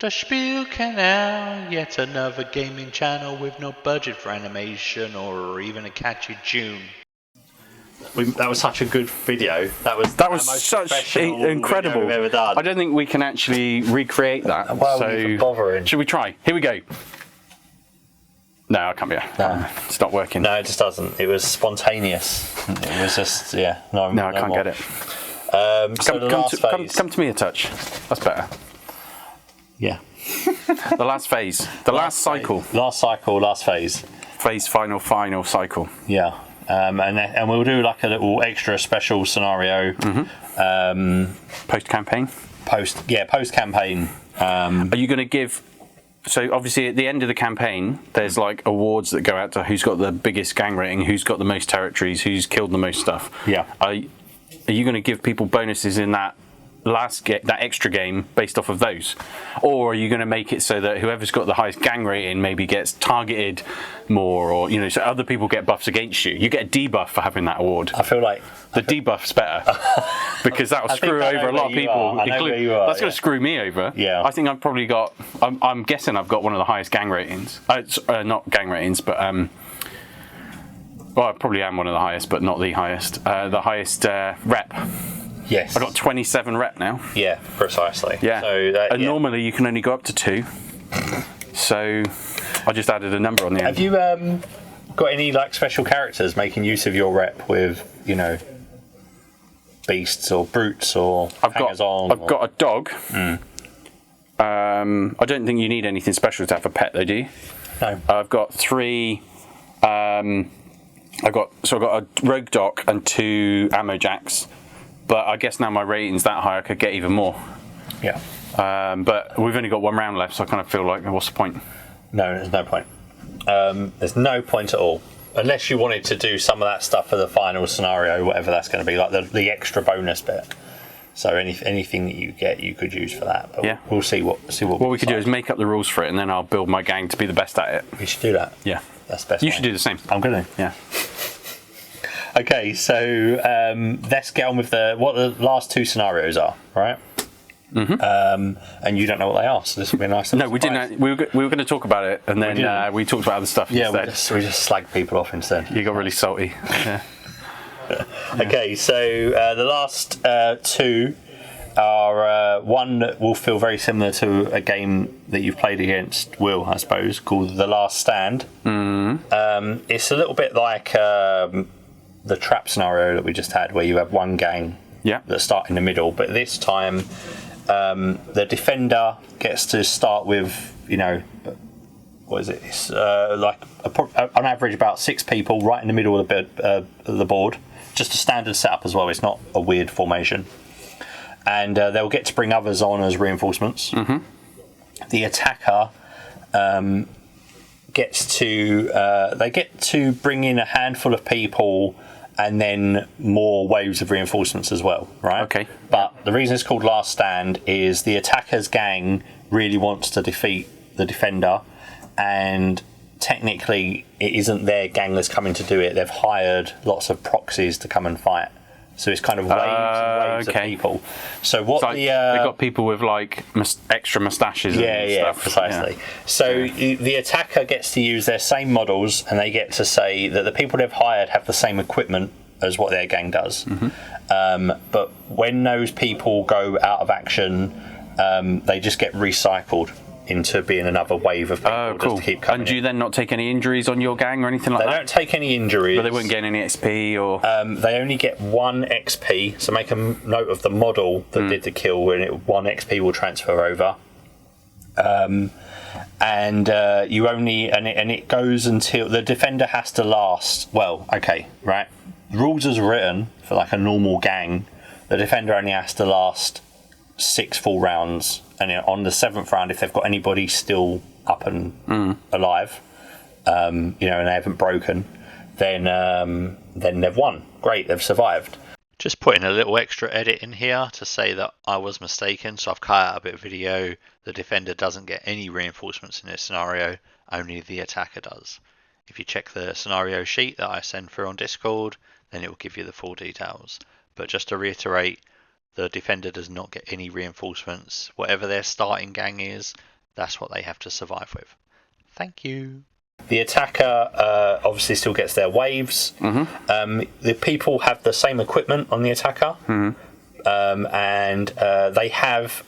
The Spiel Canal, yet another gaming channel with no budget for animation or even a catchy tune. That was such a good video. That was such incredible. We've ever done. I don't think we can actually recreate that. Why are we even bothering? Should we try? Here we go. No, I can't be. No. It's not working. No, it just doesn't. It was spontaneous. It was just, yeah. No, I can't get it. Come to me a touch. That's better. Yeah. The last phase. The last cycle. Last cycle, last phase. Phase final cycle. Yeah. And we'll do like a little extra special scenario. Post campaign. Post campaign. Are you going to give? So obviously at the end of the campaign, there's like awards that go out to who's got the biggest gang rating, who's got the most territories, who's killed the most stuff. Yeah. Are you going to give people bonuses in that that extra game based off of those, or are you going to make it so that whoever's got the highest gang rating maybe gets targeted more, or so other people get buffs against you? You get a debuff for having that award. I feel like the debuff's better because that will screw over a lot of people. That's going to screw me over. Yeah. I think I've probably got. I'm guessing I've got one of the highest gang ratings. Not gang ratings, but well, I probably am one of the highest, but not the highest. The highest rep. Yes. I've got 27 rep now. Yeah, precisely. Yeah. So normally you can only go up to 2. So I just added a number on the end. Have you got any like special characters making use of your rep with, beasts or brutes or hangers-on? I've got a dog. I don't think you need anything special to have a pet though, do you? No. I've got 3. I've got a rogue doc and 2 ammo jacks. But I guess now my rating's that high, I could get even more. Yeah. But we've only got 1 round left, so I kind of feel like, what's the point? No, there's no point. There's no point at all. Unless you wanted to do some of that stuff for the final scenario, whatever that's going to be, like the extra bonus bit. So anything that you get, you could use for that. But we'll see what we could do is make up the rules for it, and then I'll build my gang to be the best at it. We should do that. Yeah. That's the best. You should do the same. I'm going to. Yeah. Okay, so let's get on with what the last 2 scenarios are, right? And you don't know what they are, so this will be a nice. No, we didn't. We were going to talk about it, and then we talked about other stuff. Yeah, instead. we just slagged people off instead. You got really salty. Yeah. Okay, so the last 2 are one that will feel very similar to a game that you've played against Will, I suppose, called The Last Stand. It's a little bit like the trap scenario that we just had, where you have one gang that start in the middle, but this time the defender gets to start with, what is it? It's like on average about 6 people right in the middle of the board. Just a standard setup as well. It's not a weird formation, and they'll get to bring others on as reinforcements. The attacker gets to bring in a handful of people and then more waves of reinforcements as well, right? Okay. But the reason it's called Last Stand is the attacker's gang really wants to defeat the defender, and technically it isn't their gang that's coming to do it. They've hired lots of proxies to come and fight. So it's kind of waves and waves of people. So what they've got people with like extra moustaches and stuff. Precisely. Yeah. So the attacker gets to use their same models, and they get to say that the people they've hired have the same equipment as what their gang does. But when those people go out of action, they just get recycled into being another wave of people just to keep coming. And do you then not take any injuries on your gang or anything like that? They don't take any injuries. But they wouldn't get any XP or... they only get 1 XP, so make a note of the model that did the kill, and 1 XP will transfer over. And it goes until the defender has to last... Well, okay, right. The rules as written for like a normal gang, the defender only has to last 6 full rounds, and on the 7th round, if they've got anybody still up and alive, and they haven't broken, then they've won. Great, they've survived. Just putting a little extra edit in here to say that I was mistaken, so I've cut out a bit of video. The defender doesn't get any reinforcements in this scenario, only the attacker does. If you check the scenario sheet that I send through on Discord, then it will give you the full details. But just to reiterate, the defender does not get any reinforcements. Whatever their starting gang is, that's what they have to survive with. Thank you. The attacker obviously still gets their waves. The people have the same equipment on the attacker, and they have,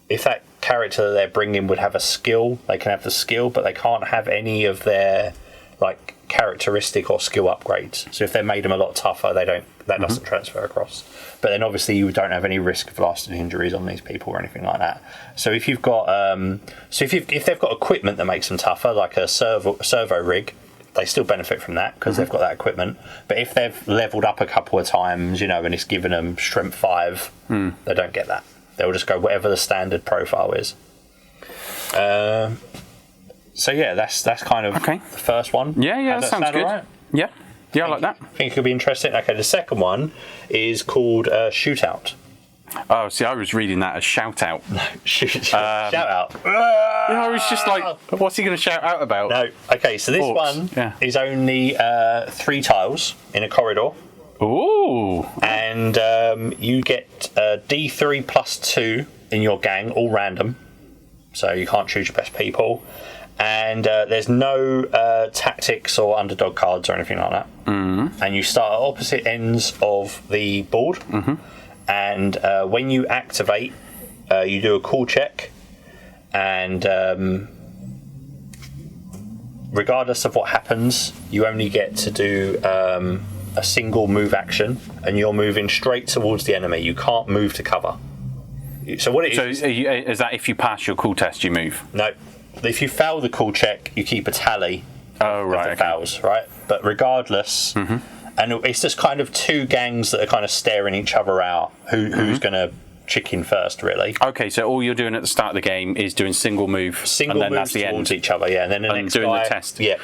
if that character they're bringing would have a skill, they can have the skill, but they can't have any of their like characteristic or skill upgrades. So if they made them a lot tougher, they don't. That doesn't transfer across. But then obviously you don't have any risk of lasting injuries on these people or anything like that. So if you've got, if they've got equipment that makes them tougher, like a servo rig, they still benefit from that because they've got that equipment. But if they've leveled up a couple of times, and it's given them strength 5, they don't get that. They'll just go whatever the standard profile is. So yeah, that's kind of the first one. Yeah, that sounds good. Right? Yeah, I like that. I think it could be interesting. Okay, the second one is called Shootout. Oh, see, I was reading that as shout out. No, shout out. I was just like, what's he going to shout out about? No. Okay, so this one is only 3 tiles in a corridor. Ooh. And you get D3 plus 2 in your gang, all random. So you can't choose your best people. And there's no tactics or underdog cards or anything like that. And you start at opposite ends of the board. And when you activate, you do a cool check. And regardless of what happens, you only get to do a single move action, and you're moving straight towards the enemy. You can't move to cover. So what it is? So is that if you pass your cool test, you move? No. If you fail the cool check, you keep a tally of the fails, right? But regardless, and it's just kind of 2 gangs that are kind of staring each other out. Who's going to chicken first, really? Okay, so all you're doing at the start of the game is doing single move, and then that's the towards end. Each other, yeah. And then the next doing guy, the test. Yeah.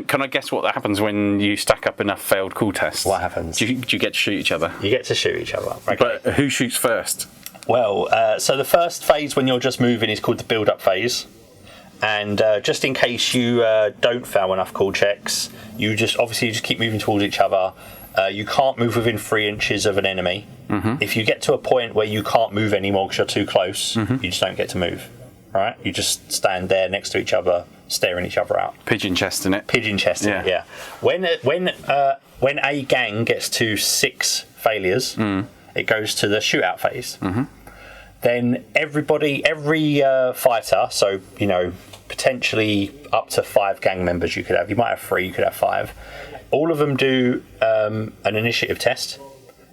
Can I guess what happens when you stack up enough failed cool tests? What happens? Do you get to shoot each other? You get to shoot each other. Okay. But who shoots first? Well, so the first phase when you're just moving is called the build-up phase. And just in case you don't fail enough cool checks, you just keep moving towards each other. You can't move within 3 inches of an enemy. If you get to a point where you can't move anymore because you're too close, you just don't get to move. All right? You just stand there next to each other, staring each other out. Pigeon chesting it. Pigeon chesting it, yeah. When a gang gets to 6 failures, it goes to the shootout phase. Then every fighter, so potentially up to 5 gang members you could have. You might have 3, you could have 5. All of them do an initiative test.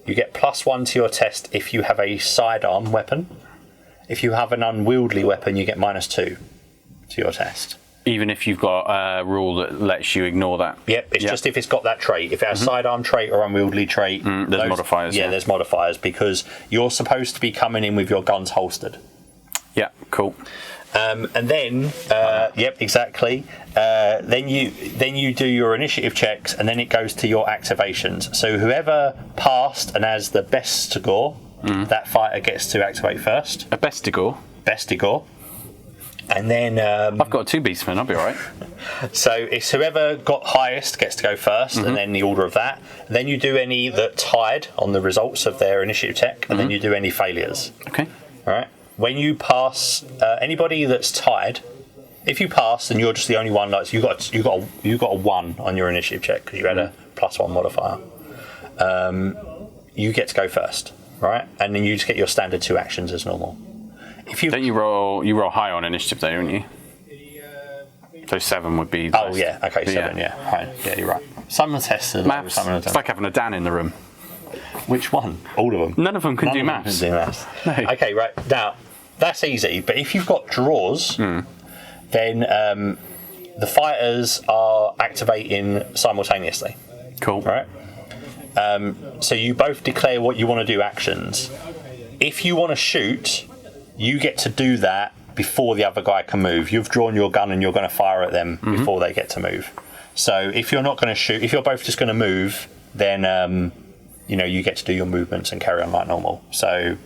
You get +1 to your test if you have a sidearm weapon. If you have an unwieldy weapon, you get -2 to your test. Even if you've got a rule that lets you ignore that. Yep, it's just if it's got that trait. If it has sidearm trait or unwieldy trait, there's modifiers. Yeah, there's modifiers because you're supposed to be coming in with your guns holstered. Yeah, cool. And then, yep, exactly. Then you do your initiative checks, and then it goes to your activations. So whoever passed and has the best score, that fighter gets to activate first. A bestigor. And then I've got a 2 beastmen. I'll be all right. So it's whoever got highest gets to go first, and then the order of that. And then you do any that tied on the results of their initiative check, and then you do any failures. Okay. All right. When you pass, anybody that's tied, if you pass, then you're just the only one. Like you got a 1 on your initiative check because you had a +1 modifier. You get to go first, right? And then you just get your standard 2 actions as normal. Don't you roll high on initiative though, don't you? So 7 would be. Oh yeah, okay, 7, yeah. Right. Yeah, you're right. Some are tested. Maths. It's like having a Dan in the room. Which one? All of them. None of them can do maths. No. Okay, right now that's easy. But if you've got draws, then the fighters are activating simultaneously. Cool. Right. So you both declare what you want to do actions. If you want to shoot, you get to do that before the other guy can move. You've drawn your gun and you're going to fire at them before they get to move. So if you're not going to shoot, if you're both just going to move, then you get to do your movements and carry on like normal. So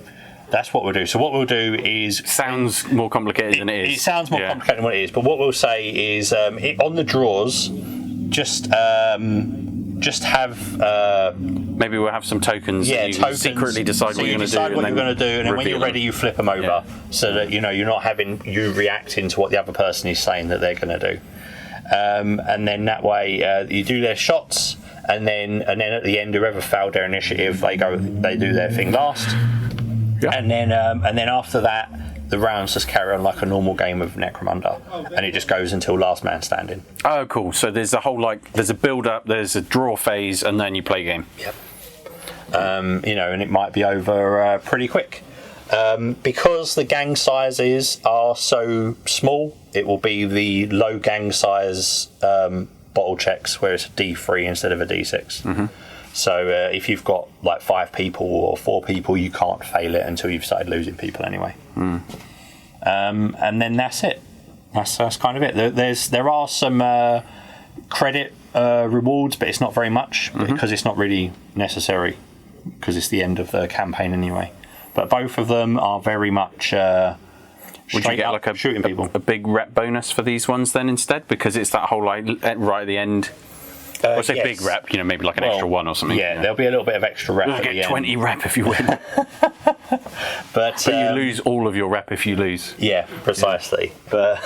that's what we'll do. So what we'll do is... Sounds more complicated than it is. It sounds more complicated than what it is. But what we'll say is on the draws, just have Maybe we'll have some tokens that you can secretly decide what you're going to do. Decide what you're going to do, and then when you're ready, you flip them over, so that you're not having you reacting to what the other person is saying that they're going to do. And then that way, you do their shots, and then at the end, whoever failed their initiative, they do their thing last, and then after that, the rounds just carry on like a normal game of Necromunda, and it just goes until last man standing. Oh, cool! So there's a whole there's a build up, there's a draw phase, and then you play a game. Yep. And it might be over pretty quick. Because the gang sizes are so small, it will be the low gang size bottle checks where it's a D3 instead of a D6. Mm-hmm. So if you've got like 5 people or 4 people, you can't fail it until you've started losing people anyway. Mm. And then that's it. That's kind of it. There are some credit rewards, but it's not very much because it's not really necessary because it's the end of the campaign anyway. But both of them are very much would you get like shooting people. A big rep bonus for these ones then instead? Because it's that whole right at the end. Or say big rep, maybe like an extra 1 or something. Yeah, there'll be a little bit of extra rep. You'll get 20 rep if you win. but you lose all of your rep if you lose. Yeah, precisely. But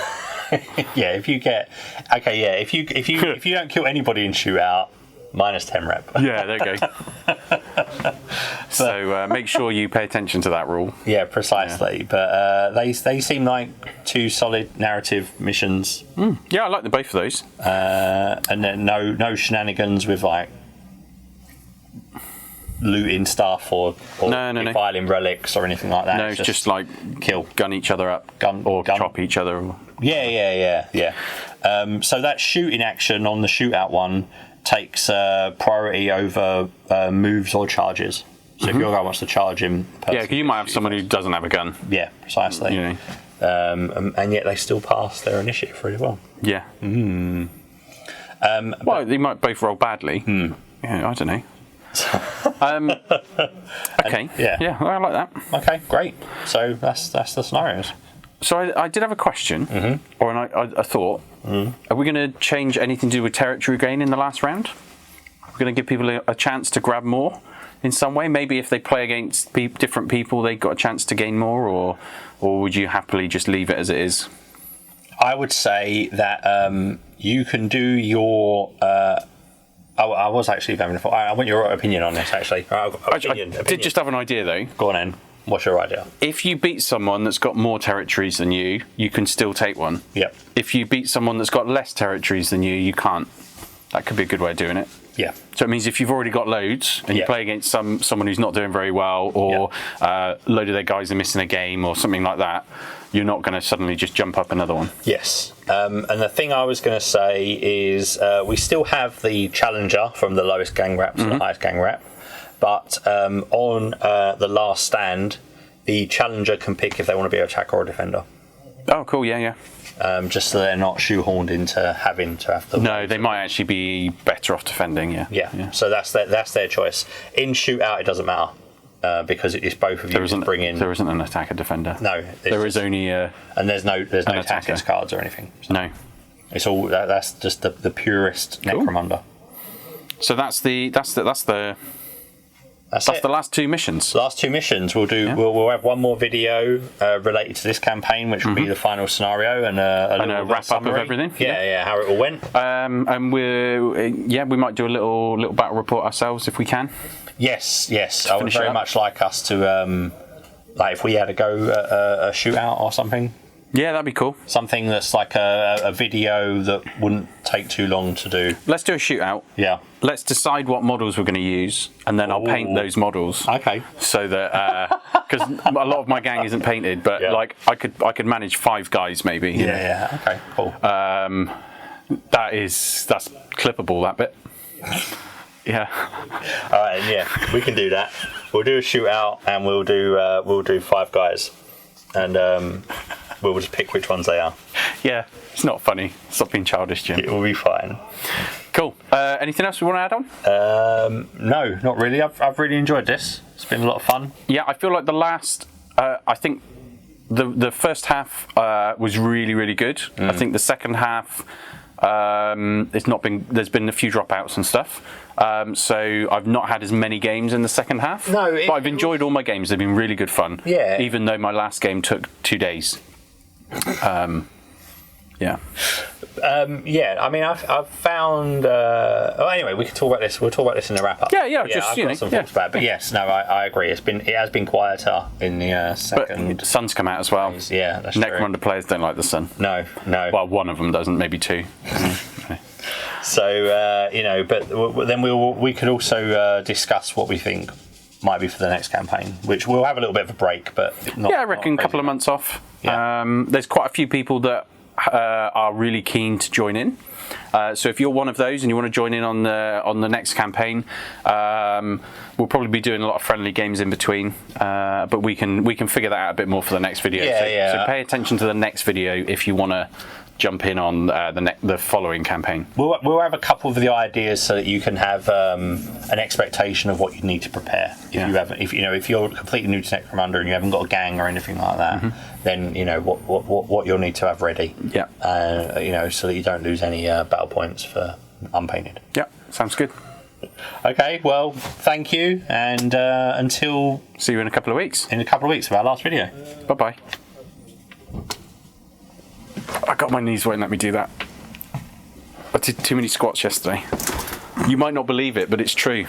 yeah, if you get if you don't kill anybody in shootout, minus 10 rep. Yeah, there you go. So make sure you pay attention to that rule. Yeah, precisely. Yeah. But they seem like 2 solid narrative missions. Yeah, I like both of those. And then no shenanigans with like looting stuff or defiling relics or anything like that. No, it's just like gun each other up, or chop each other. Yeah. So that shooting action on the shootout one takes priority over moves or charges. So if your guy wants to charge him, because you might have someone who doesn't have a gun. Yeah, precisely. And yet they still pass their initiative really well. Yeah. Well, they might both roll badly. Yeah, I don't know. Okay. Yeah, well, I like that. Okay, great. So that's the scenarios. So I did have a question, or a thought. Are we going to change anything to do with territory gain in the last round? We're going to give people a chance to grab more in some way. Maybe if they play against different people, they got a chance to gain more, or would you happily just leave it as it is? I would say that you can do your. I was actually having a thought. I want your opinion on this, actually. Opinion. Did just have an idea, though. Go on, then. What's your idea? If you beat someone that's got more territories than you can still take one. Yep. If you beat someone that's got less territories than you can't. That could be a good way of doing it. Yeah. So it means if you've already got loads and you play against someone who's not doing very well, or a load of their guys are missing a game or something like that, you're not going to suddenly just jump up another one. Yes. And the thing I was going to say is we still have the challenger from the lowest gang rep to the highest gang rep, but on the last stand, the challenger can pick if they want to be an attacker or a defender. Oh, cool. Yeah. Just so they're not shoehorned into having to have the. No, they might actually be better off defending. Yeah. So that's their choice. In shootout, it doesn't matter because it's both of you bring in. There isn't an attacker defender. No, there is only. And there's no tactics cards or anything. So no, it's all that's just the purest Necromunda. So that's the last 2 missions. Last 2 missions. We'll do. Yeah. We'll have one more video related to this campaign, which will be the final scenario and a wrap up of everything. Yeah, how it all went. And we might do a little battle report ourselves if we can. Yes. I would very much like us to, like if we had to go a shootout or something. Yeah, that'd be cool. Something that's like a video that wouldn't take too long to do. Let's do a shootout. Yeah. Let's decide what models we're going to use, and then I'll paint those models. Okay. So that because a lot of my gang isn't painted, but like I could manage 5 guys maybe. Yeah. Okay. Cool. That's clippable, that bit. Yeah. All right. Yeah, we can do that. We'll do a shootout, and we'll do 5 guys, and we'll just pick which ones they are. Yeah, it's not funny. Stop being childish, Jim. It will be fine. Cool. Anything else we want to add on? No, not really. I've really enjoyed this. It's been a lot of fun. Yeah, I feel like the last. I think the first half was really, really good. I think the second half There's been a few dropouts and stuff. So I've not had as many games in the second half. No, but I've enjoyed all my games. They've been really good fun. Yeah. Even though my last game took 2 days. Yeah. Yeah, I mean, I've found. Anyway, we can talk about this. We'll talk about this in the wrap up. Yeah, I've got some thoughts about it. But yes, no, I agree. It has been quieter in the second. But the Sun's come out as well. Yeah, that's Necromunda players don't like the Sun. No. Well, one of them doesn't, maybe two. So but then we could also discuss what we think might be for the next campaign, which we'll have a little bit of a break, but not. Yeah, I reckon a couple of months off. Yeah. There's quite a few people that are really keen to join in. So if you're one of those and you want to join in on the next campaign, we'll probably be doing a lot of friendly games in between. But we can figure that out a bit more for the next video. So pay attention to the next video if you want to jump in on the following campaign. We'll have a couple of the ideas so that you can have an expectation of what you need to prepare. If you're completely new to Necromunda and you haven't got a gang or anything like that, then what you'll need to have ready. Yeah. So that you don't lose any battle points for unpainted. Yeah, sounds good. Okay, well, thank you, and until see you in a couple of weeks. In a couple of weeks of our last video. Bye bye. I got my knees won't let me do that. I did too many squats yesterday. You might not believe it, but it's true.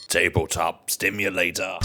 Tabletop Stimulator.